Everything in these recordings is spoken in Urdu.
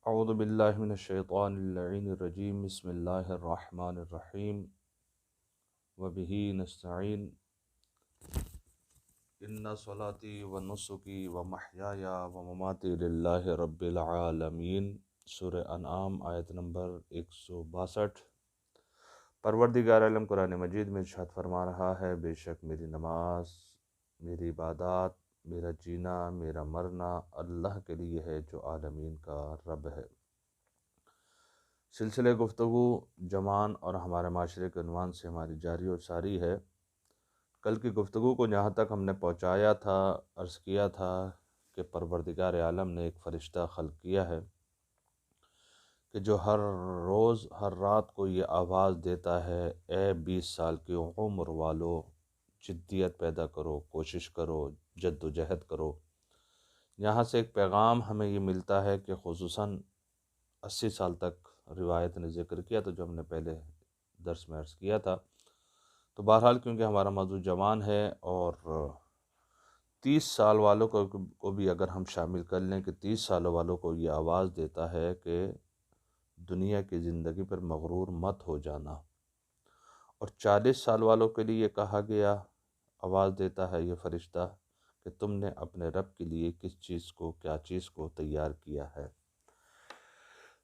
اعوذ باللہ من الشیطان اللعین الرجیم بسم اللہ الرحمن الرحیم وبہ نستعین ان صلاتی ونسکی ومحیای ومماتی للہ رب العالمین۔ سورہ انعام آیت نمبر 162۔ پروردگار عالم قرآن مجید میں ارشاد فرما رہا ہے، بے شک میری نماز، میری عبادات، میرا جینا، میرا مرنا اللہ کے لیے ہے جو عالمین کا رب ہے۔ سلسلہ گفتگو جوان اور ہمارے معاشرے کے عنوان سے ہماری جاری اور ساری ہے۔ کل کی گفتگو کو جہاں تک ہم نے پہنچایا تھا، عرض کیا تھا کہ پروردگار عالم نے ایک فرشتہ خلق کیا ہے کہ جو ہر روز ہر رات کو یہ آواز دیتا ہے، اے 20 سال کی عمر والو، جدیت پیدا کرو، کوشش کرو، جد و جہد کرو۔ یہاں سے ایک پیغام ہمیں یہ ملتا ہے کہ خصوصاً 80 سال تک روایت نے ذکر کیا، تو جو ہم نے پہلے درس میں عرض کیا تھا، تو بہرحال کیونکہ ہمارا موضوع جوان ہے اور 30 سال والوں کو بھی اگر ہم شامل کر لیں کہ 30 سالوں والوں کو یہ آواز دیتا ہے کہ دنیا کی زندگی پر مغرور مت ہو جانا، اور 40 سال والوں کے لیے کہا گیا، آواز دیتا ہے یہ فرشتہ کہ تم نے اپنے رب کے لیے کس چیز کو، کیا چیز کو تیار کیا ہے۔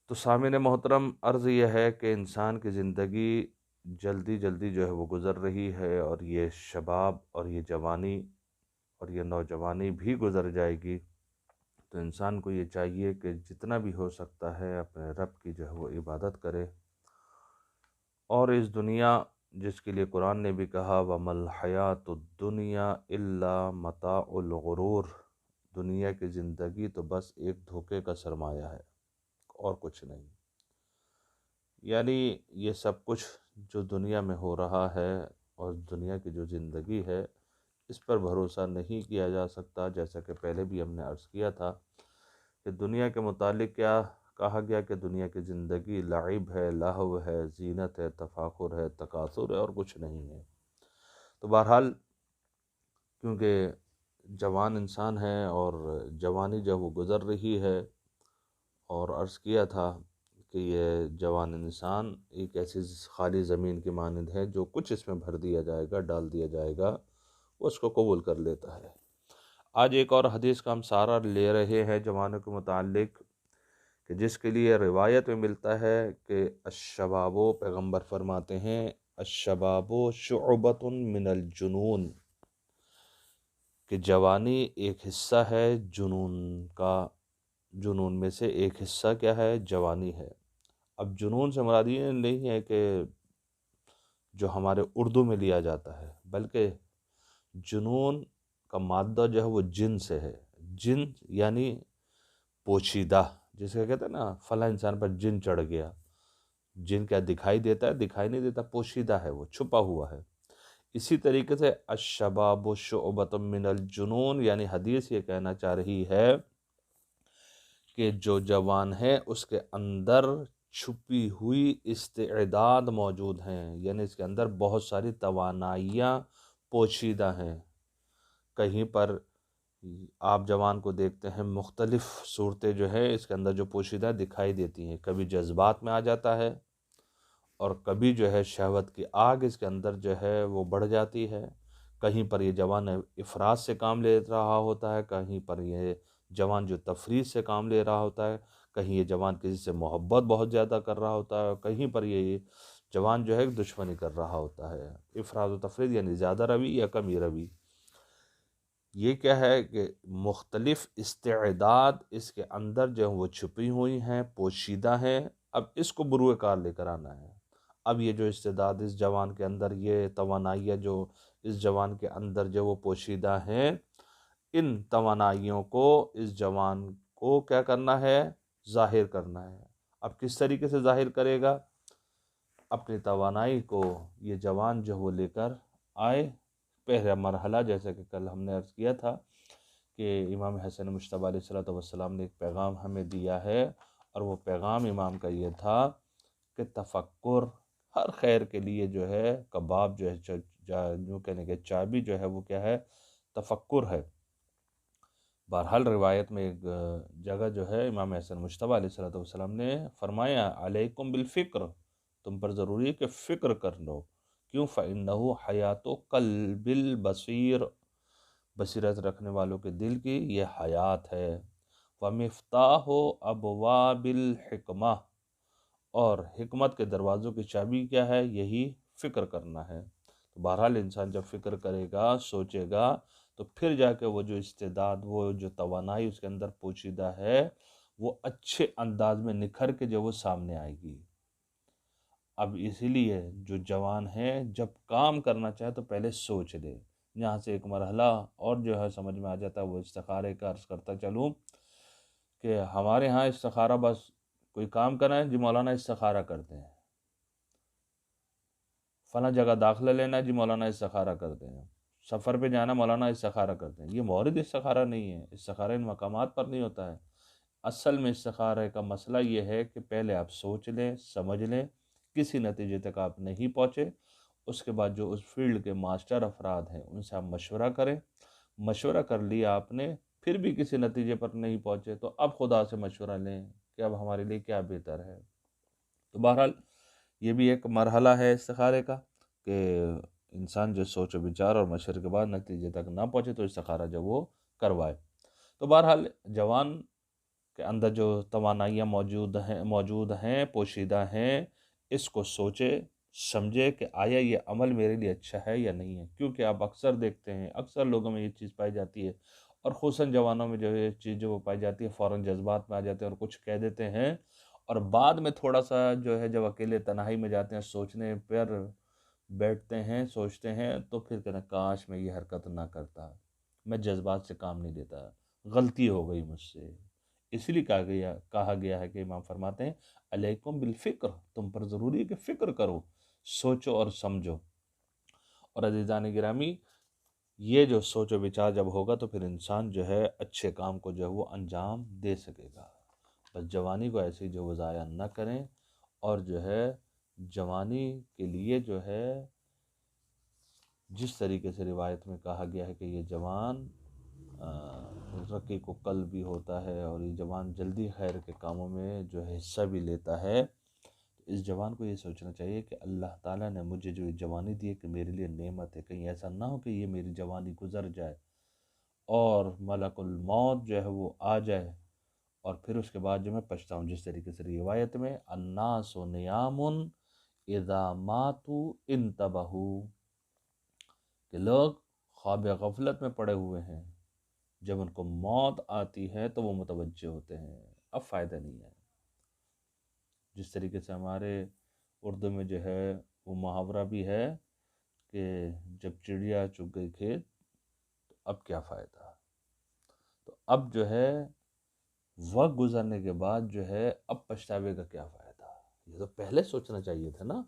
تو سامعین محترم، عرض یہ ہے کہ انسان کی زندگی جلدی جلدی جو ہے وہ گزر رہی ہے، اور یہ شباب اور یہ جوانی اور یہ نوجوانی بھی گزر جائے گی۔ تو انسان کو یہ چاہیے کہ جتنا بھی ہو سکتا ہے اپنے رب کی جو ہے وہ عبادت کرے، اور اس دنیا جس کے لیے قرآن نے بھی کہا وَمَا الْحَيَاةُ الدُّنْيَا إِلَّا مَتَاعُ الْغُرُورِ، دنیا کی زندگی تو بس ایک دھوکے کا سرمایہ ہے اور کچھ نہیں۔ یعنی یہ سب کچھ جو دنیا میں ہو رہا ہے اور دنیا کی جو زندگی ہے، اس پر بھروسہ نہیں کیا جا سکتا۔ جیسا کہ پہلے بھی ہم نے عرض کیا تھا کہ دنیا کے متعلق کیا کہا گیا کہ دنیا کی زندگی لعب ہے، لہو ہے، زینت ہے، تفاخر ہے، تکاثر ہے، اور کچھ نہیں ہے۔ تو بہرحال کیونکہ جوان انسان ہے اور جوانی جب وہ گزر رہی ہے، اور عرض کیا تھا کہ یہ جوان انسان ایک ایسی خالی زمین کی مانند ہے، جو کچھ اس میں بھر دیا جائے گا، ڈال دیا جائے گا، وہ اس کو قبول کر لیتا ہے۔ آج ایک اور حدیث کا ہم سہارا لے رہے ہیں جوانوں کے متعلق، کہ جس کے لیے روایت میں ملتا ہے کہ الشباب، پیغمبر فرماتے ہیں الشباب شعبۃ من الجنون، کہ جوانی ایک حصہ ہے جنون کا۔ جنون میں سے ایک حصہ کیا ہے؟ جوانی ہے۔ اب جنون سے مراد یہ نہیں ہے کہ جو ہمارے اردو میں لیا جاتا ہے، بلکہ جنون کا مادہ جو ہے وہ جن سے ہے۔ جن یعنی پوشیدہ، جسے کہتے ہیں نا فلاں انسان پر جن چڑھ گیا۔ جن کیا دکھائی دیتا ہے؟ دکھائی نہیں دیتا، پوشیدہ ہے، وہ چھپا ہوا ہے۔ اسی طریقے سے الشباب شعبۃ من الجنون، یعنی حدیث یہ کہنا چاہ رہی ہے کہ جو جوان ہے اس کے اندر چھپی ہوئی استعداد موجود ہیں، یعنی اس کے اندر بہت ساری توانائیاں پوشیدہ ہیں۔ کہیں پر آپ جوان کو دیکھتے ہیں، مختلف صورتیں جو ہے اس کے اندر جو پوشیدہ دکھائی دیتی ہیں۔ کبھی جذبات میں آ جاتا ہے، اور کبھی جو ہے شہوت کی آگ اس کے اندر جو ہے وہ بڑھ جاتی ہے۔ کہیں پر یہ جوان افراط سے کام لے رہا ہوتا ہے، کہیں پر یہ جوان جو تفریط سے کام لے رہا ہوتا ہے، کہیں یہ جوان کسی سے محبت بہت زیادہ کر رہا ہوتا ہے، اور کہیں پر یہ جوان جو ہے دشمنی کر رہا ہوتا ہے۔ افراط و تفریط یعنی زیادہ روی یا کمی روی۔ یہ کیا ہے کہ مختلف استعداد اس کے اندر جو وہ چھپی ہوئی ہیں، پوشیدہ ہیں۔ اب اس کو بروئے کار لے کر آنا ہے۔ اب یہ جو استعداد اس جوان کے اندر، یہ توانائیاں جو اس جوان کے اندر جو وہ پوشیدہ ہیں، ان توانائیوں کو اس جوان کو کیا کرنا ہے؟ ظاہر کرنا ہے۔ اب کس طریقے سے ظاہر کرے گا؟ اپنی توانائی کو یہ جوان جو وہ لے کر آئے۔ پہلا مرحلہ جیسا کہ کل ہم نے عرض کیا تھا کہ امام حسن مجتبیٰ علیہ الصلوۃ والسلام نے ایک پیغام ہمیں دیا ہے، اور وہ پیغام امام کا یہ تھا کہ تفکر، ہر خیر کے لیے جو ہے کباب جو ہے، جو کہنے کے چابی جو ہے وہ کیا ہے؟ تفکر ہے۔ بہرحال روایت میں ایک جگہ جو ہے امام حسن مجتبیٰ علیہ الصلوۃ والسلام نے فرمایا علیکم بالفکر، تم پر ضروری ہے کہ فکر کر لو، کیوں؟ فإنہ حیات قلب البصیر، بصیرت رکھنے والوں کے دل کی یہ حیات ہے، ومفتاح ابواب الحکمہ، اور حکمت کے دروازوں کی چابی کیا ہے؟ یہی فکر کرنا ہے۔ تو بہرحال انسان جب فکر کرے گا، سوچے گا، تو پھر جا کے وہ جو استعداد، وہ جو توانائی اس کے اندر پوشیدہ ہے، وہ اچھے انداز میں نکھر کے جو وہ سامنے آئے گی۔ اب اسی لیے جو جوان ہے جب کام کرنا چاہے تو پہلے سوچ لے۔ یہاں سے ایک مرحلہ اور جو ہے سمجھ میں آ جاتا ہے، وہ استخارے کا عرض کرتا چلوں کہ ہمارے ہاں استخارہ بس کوئی کام کرنا ہے جی مولانا استخارہ کرتے ہیں، فلاں جگہ داخلہ لینا ہے جی مولانا استخارہ کرتے ہیں، سفر پہ جانا مولانا استخارہ کرتے ہیں۔ یہ مورد استخارہ نہیں ہے، استخارہ ان مقامات پر نہیں ہوتا ہے۔ اصل میں استخارہ کا مسئلہ یہ ہے کہ پہلے آپ سوچ لیں، سمجھ لیں، کسی نتیجے تک آپ نہیں پہنچے، اس کے بعد جو اس فیلڈ کے ماسٹر افراد ہیں ان سے آپ مشورہ کریں، مشورہ کر لیا آپ نے، پھر بھی کسی نتیجے پر نہیں پہنچے تو اب خدا سے مشورہ لیں کہ اب ہمارے لیے کیا بہتر ہے۔ تو بہرحال یہ بھی ایک مرحلہ ہے استخارے کا کہ انسان جو سوچ و بچار اور مشورے کے بعد نتیجے تک نہ پہنچے تو استخارہ جو وہ کروائے۔ تو بہرحال جوان کے اندر جو توانائیاں موجود ہیں، پوشیدہ ہیں، اس کو سوچے سمجھے کہ آیا یہ عمل میرے لیے اچھا ہے یا نہیں ہے، کیونکہ آپ اکثر دیکھتے ہیں، اکثر لوگوں میں یہ چیز پائی جاتی ہے، اور خصوصاً جوانوں میں جو یہ چیز جو وہ پائی جاتی ہے، فوراً جذبات میں آ جاتے ہیں اور کچھ کہہ دیتے ہیں، اور بعد میں تھوڑا سا جو ہے جب اکیلے تنہائی میں جاتے ہیں، سوچنے پر بیٹھتے ہیں، سوچتے ہیں، تو پھر کہنا کاش میں یہ حرکت نہ کرتا، میں جذبات سے کام نہیں لیتا، غلطی ہو گئی مجھ سے۔ اس لیے کہا گیا ہے کہ امام فرماتے ہیں علیکم بالفکر، تم پر ضروری ہے کہ فکر کرو، سوچو اور سمجھو۔ اور عزیزان گرامی، یہ جو سوچ و بچار جب ہوگا تو پھر انسان جو ہے اچھے کام کو جو ہے وہ انجام دے سکے گا۔ بس جوانی کو ایسے ہی جو وہ ضائع نہ کریں، اور جو ہے جوانی کے لیے جو ہے جس طریقے سے روایت میں کہا گیا ہے کہ یہ جوان رقیق و قلب بھی ہوتا ہے، اور یہ جوان جلدی خیر کے کاموں میں جو ہے حصہ بھی لیتا ہے، تو اس جوان کو یہ سوچنا چاہیے کہ اللہ تعالیٰ نے مجھے جو جوانی دی ہے کہ میرے لیے نعمت ہے، کہیں ایسا نہ ہو کہ یہ میری جوانی گزر جائے اور ملک الموت جو ہے وہ آ جائے، اور پھر اس کے بعد جو میں پچھتاؤں، جس طریقے سے روایت میں الناس نیام اذا ماتوا انتبہوا، کہ لوگ خواب غفلت میں پڑے ہوئے ہیں، جب ان کو موت آتی ہے تو وہ متوجہ ہوتے ہیں، اب فائدہ نہیں ہے۔ جس طریقے سے ہمارے اردو میں جو ہے وہ محاورہ بھی ہے کہ جب چڑیا چگ گئی کھیت تو اب کیا فائدہ۔ تو اب جو ہے وقت گزرنے کے بعد جو ہے اب پچھتاوے کا کیا فائدہ۔ یہ تو پہلے سوچنا چاہیے تھا نا،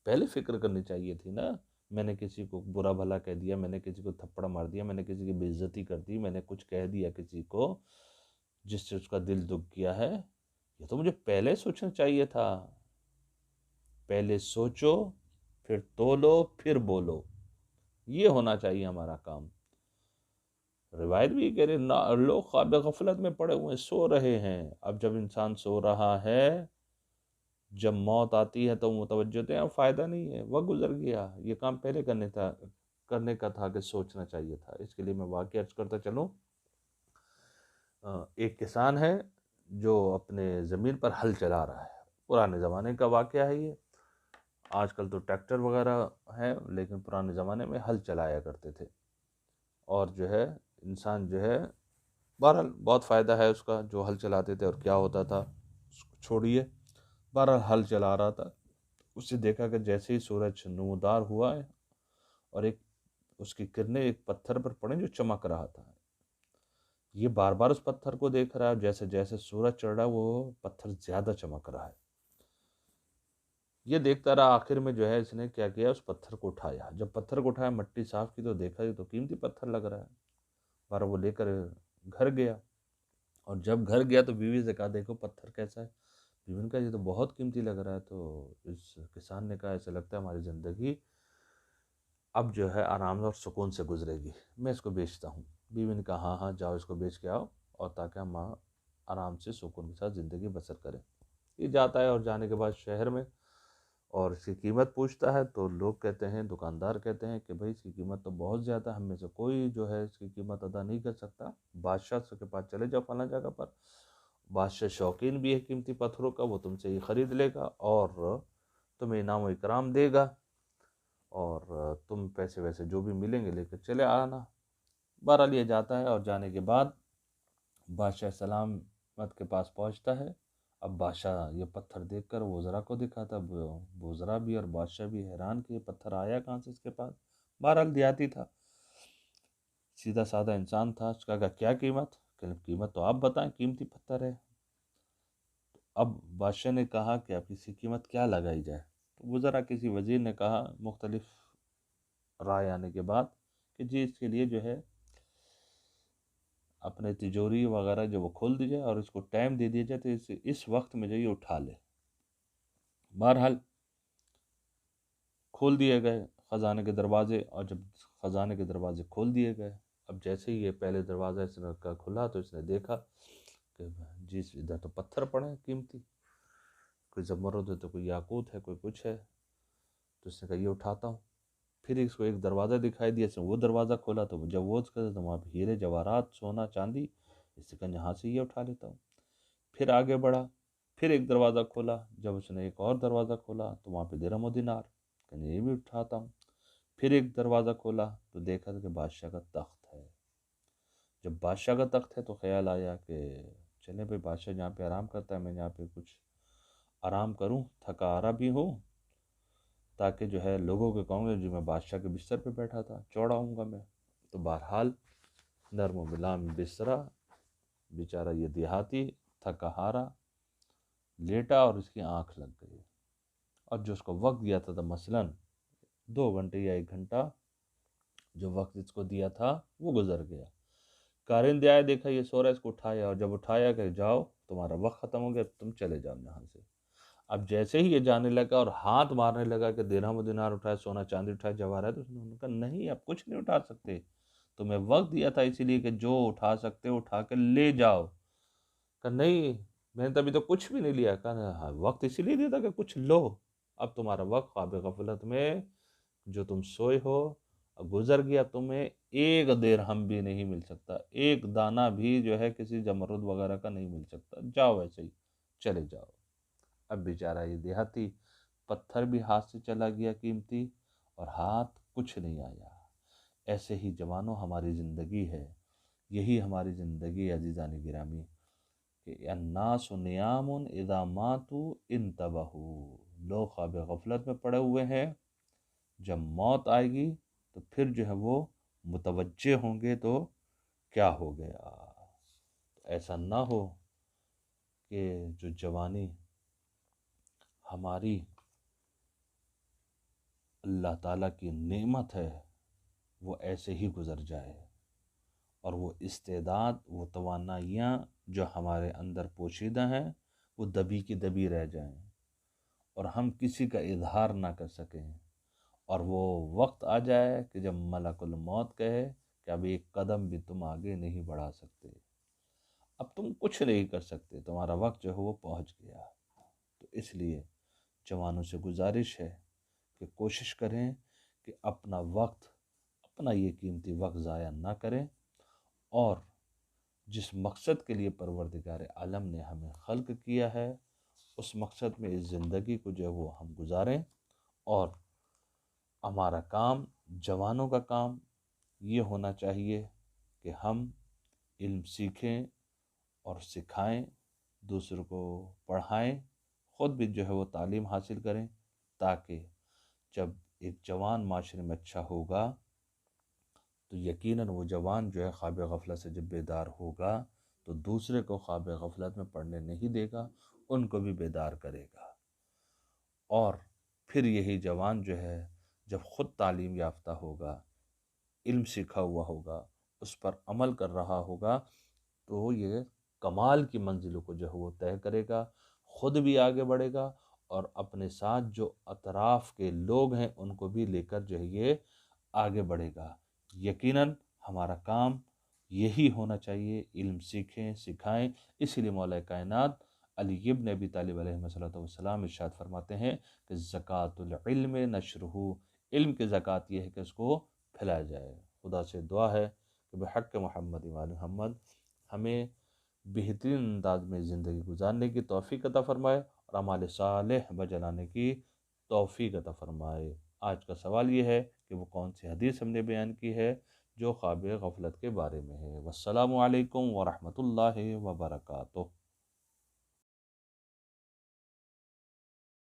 پہلے فکر کرنی چاہیے تھی نا۔ میں نے کسی کو برا بھلا کہہ دیا، میں نے کسی کو تھپڑ مار دیا، میں نے کسی کی بے عزتی کر دی، میں نے کچھ کہہ دیا کسی کو جس سے اس کا دل دکھ گیا ہے، یہ تو مجھے پہلے سوچنا چاہیے تھا۔ پہلے سوچو، پھر تولو، پھر بولو، یہ ہونا چاہیے ہمارا کام۔ روایت بھی کہہ رہے لوگ خواب غفلت میں پڑے ہوئے سو رہے ہیں۔ اب جب انسان سو رہا ہے، جب موت آتی ہے تو متوجہ ہوتے ہیں اب فائدہ نہیں ہے، وقت گزر گیا، یہ کام پہلے کرنے کا تھا کہ سوچنا چاہیے تھا۔ اس کے لیے میں واقعہ عرض کرتا چلوں، ایک کسان ہے جو اپنے زمین پر ہل چلا رہا ہے، پرانے زمانے کا واقعہ ہے یہ، آج کل تو ٹریکٹر وغیرہ ہے، لیکن پرانے زمانے میں ہل چلایا کرتے تھے، اور جو ہے انسان جو ہے بہرحال بہت فائدہ ہے اس کا جو ہل چلاتے تھے، اور کیا ہوتا تھا اس کو چھوڑیے، بہرحال ہل چلا رہا تھا، اس سے دیکھا کہ جیسے ہی سورج نمودار ہوا ہے اور ایک اس کی کرنیں ایک پتھر پر پڑیں جو چمک رہا تھا، یہ بار بار اس پتھر کو دیکھ رہا ہے، جیسے جیسے سورج چڑھ رہا ہے وہ پتھر زیادہ چمک رہا ہے، یہ دیکھتا رہا، آخر میں جو ہے اس نے کیا کیا، اس پتھر کو اٹھایا، جب پتھر کو اٹھایا مٹی صاف کی تو دیکھا یہ تو قیمتی پتھر لگ رہا ہے، بار وہ لے کر گھر گیا، اور جب گھر گیا تو بیوی سے کہا دیکھو پتھر کیسا ہے، بیوی نے کہا یہ تو بہت قیمتی لگ رہا ہے، تو اس کسان نے کہا ایسا لگتا ہے ہماری زندگی اب جو ہے آرام اور سکون سے گزرے گی، میں اس کو بیچتا ہوں۔ بیوی نے کہا ہاں ہاں جاؤ اس کو بیچ کے آؤ، اور تاکہ ہم آرام سے سکون کے ساتھ زندگی بسر کریں۔ یہ جاتا ہے اور جانے کے بعد شہر میں اور اس کی قیمت پوچھتا ہے، تو لوگ کہتے ہیں، دکاندار کہتے ہیں کہ بھائی اس کی قیمت تو بہت زیادہ، ہم میں سے کوئی جو ہے اس کی قیمت ادا نہیں کر سکتا، بادشاہ کے پاس چلے جاؤ فلاں جگہ پر، بادشاہ شوقین بھی ہے قیمتی پتھروں کا، وہ تم سے ہی خرید لے گا اور تمہیں انعام و اکرام دے گا، اور تم پیسے ویسے جو بھی ملیں گے لے کر چلے آنا۔ بہرحال یہ جاتا ہے اور جانے کے بعد بادشاہ سلامت کے پاس پہنچتا ہے۔ اب بادشاہ یہ پتھر دیکھ کر وزراء کو دکھاتا، وزراء بھی اور بادشاہ بھی حیران کہ یہ پتھر آیا کہاں سے اس کے پاس۔ بہرحال دیہاتی تھا، سیدھا سادہ انسان تھا، اس کا کہا کیا قیمت؟ کہ قیمت تو آپ بتائیں، قیمتی پتھر ہے۔ اب بادشاہ نے کہا کہ اب اس کی قیمت کیا لگائی جائے؟ تو وزراء کسی وزیر نے کہا مختلف رائے آنے کے بعد کہ جی اس کے لیے جو ہے اپنے تجوری وغیرہ جو وہ کھول دی جائے اور اس کو ٹائم دے دیا جائے تو اس وقت میں جو یہ اٹھا لے۔ بہرحال کھول دیے گئے خزانے کے دروازے، اور جب خزانے کے دروازے کھول دیے گئے، اب جیسے ہی یہ پہلے دروازہ اس نے کا کھلا تو اس نے دیکھا کہ جی ادھر تو پتھر پڑے ہیں قیمتی، کوئی زمرد ہے تو کوئی یاقوت ہے، کوئی کچھ ہے، تو اس نے کہا یہ اٹھاتا ہوں۔ پھر اس کو ایک دروازہ دکھائی دیا، اس نے وہ دروازہ کھولا تو جب وہ اس کا تو وہاں پہ ہیرے جواہرات، سونا چاندی، اس نے کہا یہاں سے یہ اٹھا لیتا ہوں۔ پھر آگے بڑھا، پھر ایک دروازہ کھولا، جب اس نے ایک اور دروازہ کھولا تو وہاں پہ درہم و دینار، کہنے یہ بھی اٹھاتا ہوں۔ پھر ایک دروازہ کھولا تو دیکھا کہ بادشاہ کا تخت ہے۔ جب بادشاہ کا تخت ہے تو خیال آیا کہ چلے بھائی بادشاہ جہاں پہ آرام کرتا ہے میں یہاں پہ کچھ آرام کروں، تھکا ہارا بھی ہوں، تاکہ جو ہے لوگوں کے کہوں گے جو میں بادشاہ کے بستر پہ بیٹھا تھا، چوڑا ہوں گا میں۔ تو بہرحال نرم و ملام بسترا، بیچارہ یہ دیہاتی تھکا ہارا لیٹا اور اس کی آنکھ لگ گئی، اور جو اس کو وقت دیا تھا مثلاً 2 گھنٹے یا 1 گھنٹہ جو وقت اس کو دیا تھا وہ گزر گیا۔ کارندے آئے، دیکھا یہ سو رہا ہے، اس کو اٹھایا، اور جب اٹھایا کہ جاؤ تمہارا وقت ختم ہو گیا، تم چلے جاؤ یہاں سے۔ اب جیسے ہی یہ جانے لگا اور ہاتھ مارنے لگا کہ درہم و دینار اٹھائے، سونا چاندی اٹھائے، جواہرات، تو انہوں نے کہا نہیں اب کچھ نہیں اٹھا سکتے، تمہیں وقت دیا تھا اسی لیے کہ جو اٹھا سکتے اٹھا کے لے جاؤ۔ کہا نہیں میں نے تو ابھی تو کچھ بھی نہیں لیا۔ کہا وقت اسی لیے دیا تھا کہ کچھ لو، اب تمہارا وقت خواب غفلت میں جو تم سوئے ہو گزر گیا، تمہیں ایک درہم بھی نہیں مل سکتا، ایک دانہ بھی جو ہے کسی زمرد وغیرہ کا نہیں مل سکتا، جاؤ ایسے ہی چلے جاؤ۔ اب بیچارہ یہ دیہاتی، پتھر بھی ہاتھ سے چلا گیا قیمتی، اور ہاتھ کچھ نہیں آیا۔ ایسے ہی جوانوں ہماری زندگی ہے، یہی ہماری زندگی عزیزان گرامی، کہ الناس نیام اذا ماتوا انتبہوا، لوگ خواب غفلت میں پڑے ہوئے ہیں، جب موت آئے گی تو پھر جو ہے وہ متوجہ ہوں گے تو کیا ہو گیا۔ ایسا نہ ہو کہ جو جوانی ہماری اللہ تعالیٰ کی نعمت ہے وہ ایسے ہی گزر جائے، اور وہ استعداد، وہ توانائیاں جو ہمارے اندر پوشیدہ ہیں وہ دبی کی دبی رہ جائیں، اور ہم کسی کا اظہار نہ کر سکیں، اور وہ وقت آ جائے کہ جب ملک الموت کہے کہ اب ایک قدم بھی تم آگے نہیں بڑھا سکتے، اب تم کچھ نہیں کر سکتے، تمہارا وقت جو ہے وہ پہنچ گیا۔ تو اس لیے جوانوں سے گزارش ہے کہ کوشش کریں کہ اپنا وقت، اپنا یہ قیمتی وقت ضائع نہ کریں، اور جس مقصد کے لیے پروردگار عالم نے ہمیں خلق کیا ہے اس مقصد میں اس زندگی کو جو ہے وہ ہم گزاریں، اور ہمارا کام، جوانوں کا کام یہ ہونا چاہیے کہ ہم علم سیکھیں اور سکھائیں، دوسروں کو پڑھائیں، خود بھی جو ہے وہ تعلیم حاصل کریں، تاکہ جب ایک جوان معاشرے میں اچھا ہوگا تو یقیناً وہ جوان جو ہے خواب غفلت سے جب بیدار ہوگا تو دوسرے کو خواب غفلت میں پڑھنے نہیں دے گا، ان کو بھی بیدار کرے گا، اور پھر یہی جوان جو ہے جب خود تعلیم یافتہ ہوگا، علم سیکھا ہوا ہوگا، اس پر عمل کر رہا ہوگا، تو یہ کمال کی منزلوں کو جو ہے وہ طے کرے گا، خود بھی آگے بڑھے گا، اور اپنے ساتھ جو اطراف کے لوگ ہیں ان کو بھی لے کر جو ہے یہ آگے بڑھے گا۔ یقیناً ہمارا کام یہی ہونا چاہیے، علم سیکھیں سکھائیں۔ اسی لیے مولا کائنات علی ابن ابی طالب علیہ السلام ارشاد فرماتے ہیں کہ زکوٰۃ العلم نشرہ، علم کی زکوٰۃ یہ ہے کہ اس کو پھیلایا جائے۔ خدا سے دعا ہے کہ بحق محمد وآل محمد ہمیں بہترین انداز میں زندگی گزارنے کی توفیق عطا فرمائے اور اعمال صالح بجلانے کی توفیق عطا فرمائے۔ آج کا سوال یہ ہے کہ وہ کون سی حدیث ہم نے بیان کی ہے جو خواب غفلت کے بارے میں ہے۔ والسلام علیکم ورحمۃ اللہ وبرکاتہ۔